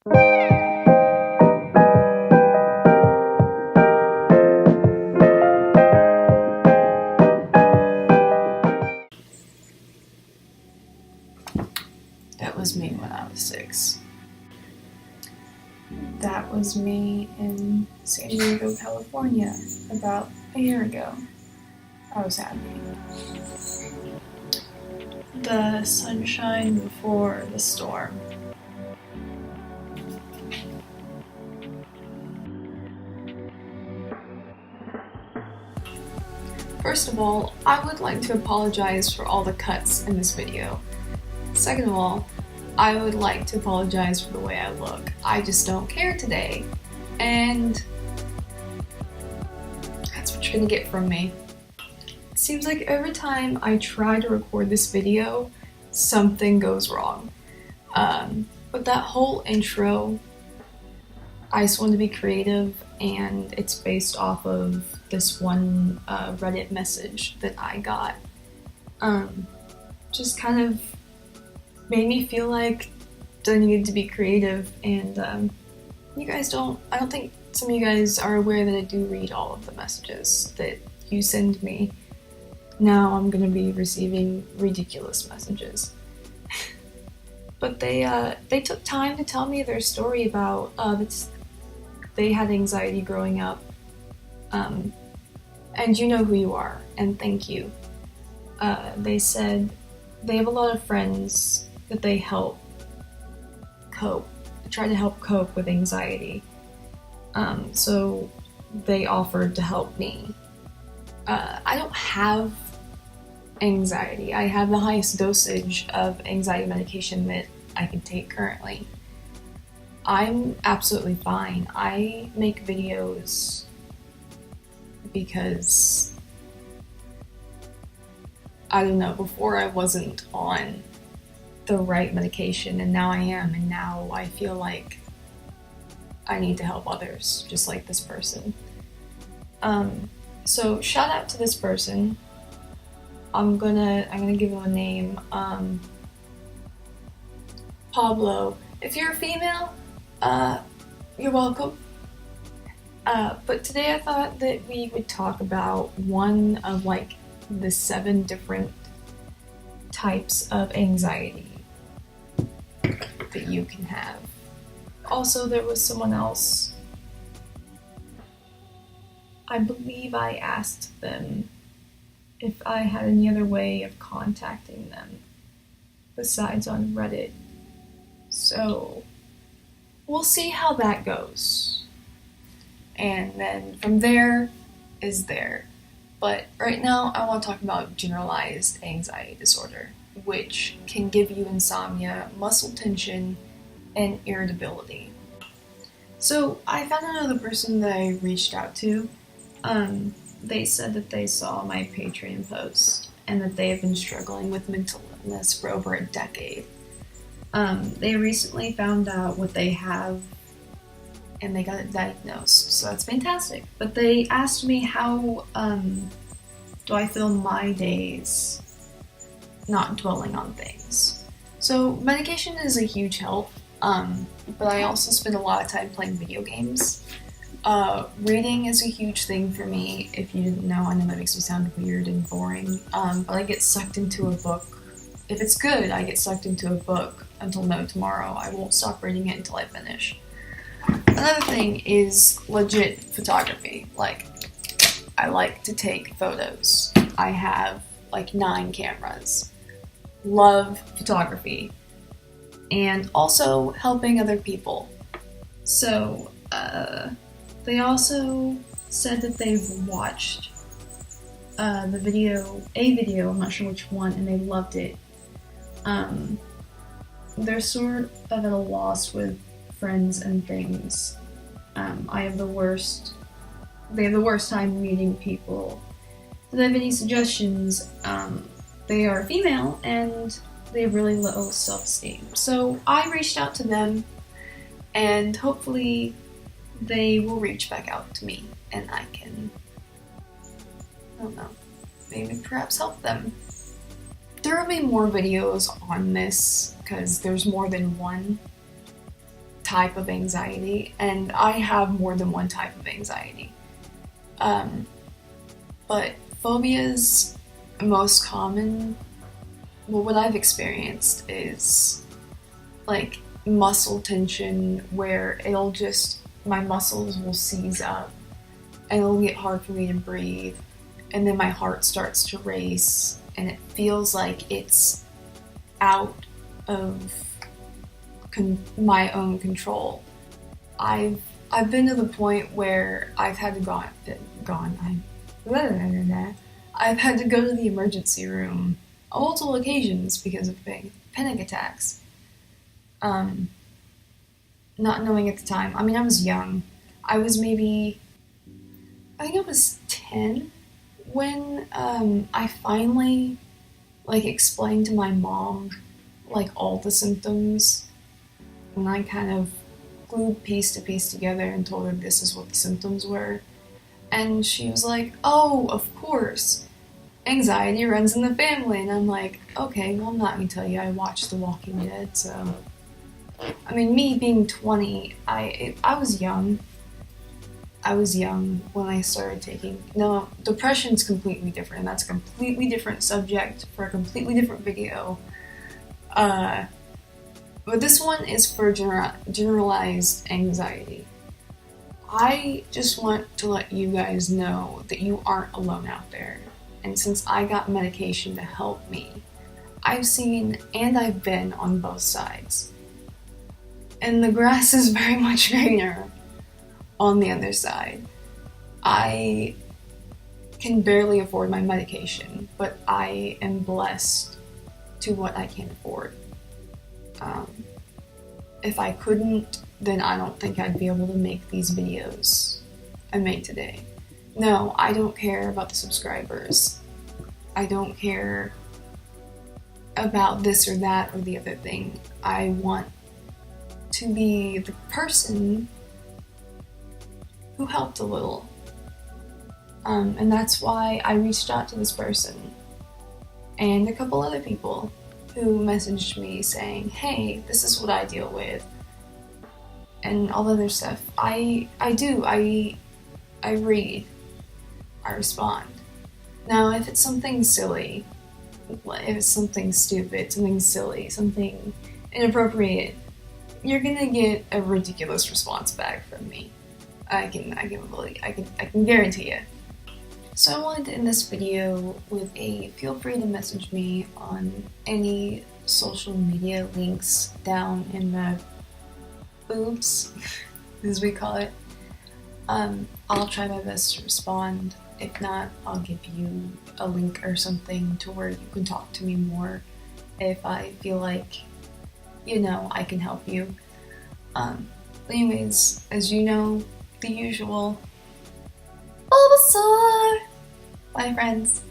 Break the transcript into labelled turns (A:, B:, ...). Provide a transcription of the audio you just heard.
A: That was me when I was 6. That was me in San Diego, California, about a year ago. I was happy. The sunshine before the storm. First of all, I would like to apologize for all the cuts in this video. Second of all, I would like to apologize for the way I look. I just don't care today, and that's what you're gonna get from me. It seems like every time I try to record this video, something goes wrong. But that whole intro, I just wanted to be creative, and it's based off of this one Reddit message that I got. Just kind of made me feel like I needed to be creative, and you guys I don't think some of you guys are aware that I do read all of the messages that you send me. Now I'm gonna be receiving ridiculous messages. But they took time to tell me their story about they had anxiety growing up, and you know who you are, and thank you. They said they have a lot of friends that they try to help cope with anxiety. So they offered to help me. I don't have anxiety. I have the highest dosage of anxiety medication that I can take currently. I'm absolutely fine. I make videos because, I don't know, before I wasn't on the right medication, and now I am, and now I feel like I need to help others, just like this person. So shout out to this person. I'm gonna give him a name. Pablo. If you're a female, you're welcome. But today I thought that we would talk about one of like the 7 different types of anxiety that you can have. Also, there was someone else. I believe I asked them if I had any other way of contacting them besides on Reddit. So we'll see how that goes. And then from there is there. But right now I want to talk about generalized anxiety disorder, which can give you insomnia, muscle tension, and irritability. So I found another person that I reached out to. They said that they saw my Patreon post and that they have been struggling with mental illness for over a decade. They recently found out what they have and they got it diagnosed, so that's fantastic. But they asked me how do I fill my days not dwelling on things. So medication is a huge help, but I also spend a lot of time playing video games. Reading is a huge thing for me. If you didn't know, I know that makes me sound weird and boring, but I get sucked into a book. If it's good, I get sucked into a book until no tomorrow. I won't stop reading it until I finish. Another thing is legit photography. Like, I like to take photos. I have like 9 cameras. Love photography. And also helping other people. So, they also said that they've watched a video, I'm not sure which one, and they loved it. They're sort of at a loss with friends and things. They have the worst time meeting people. Do they have any suggestions? They are female and they have really low self-esteem. So I reached out to them, and hopefully they will reach back out to me and I can, I don't know, maybe perhaps help them. There will be more videos on this because there's more than one type of anxiety, and I have more than one type of anxiety. Um, but phobias, most common, well, what I've experienced is like muscle tension where my muscles will seize up and it'll get hard for me to breathe, and then my heart starts to race and it feels like it's out of my own control. I've been to the point where I've had to I've had to go to the emergency room on multiple occasions because of panic attacks. Um, Not knowing at the time. I mean, I was young. I was maybe, I think I was 10 when I finally like explained to my mom like all the symptoms, and I kind of glued piece to piece together and told her this is what the symptoms were. And she was like, "Oh, of course. Anxiety runs in the family." And I'm like, "Okay, well, I'm not going to tell you. I watched The Walking Dead, so." I mean, me being 20, I was young. I was young when I started taking. No, depression's completely different. That's a completely different subject for a completely different video. But this one is for generalized anxiety. I just want to let you guys know that you aren't alone out there. And since I got medication to help me, I've seen and I've been on both sides. And the grass is very much greener on the other side. I can barely afford my medication, but I am blessed to what I can afford. If I couldn't, then I don't think I'd be able to make these videos I made today. No, I don't care about the subscribers. I don't care about this or that or the other thing. I want to be the person who helped a little. And that's why I reached out to this person and a couple other people who messaged me saying, "Hey, this is what I deal with," and all the other stuff. I read, I respond. Now, if it's something silly, if it's something stupid, something silly, something inappropriate, you're gonna get a ridiculous response back from me. I can guarantee it. So I wanted to end this video with a feel free to message me on any social media links down in the boobs, as we call it. I'll try my best to respond. If not, I'll give you a link or something to where you can talk to me more if I feel like, I can help you. Anyways, as you know, the usual. Bulbasaur! Bye, friends.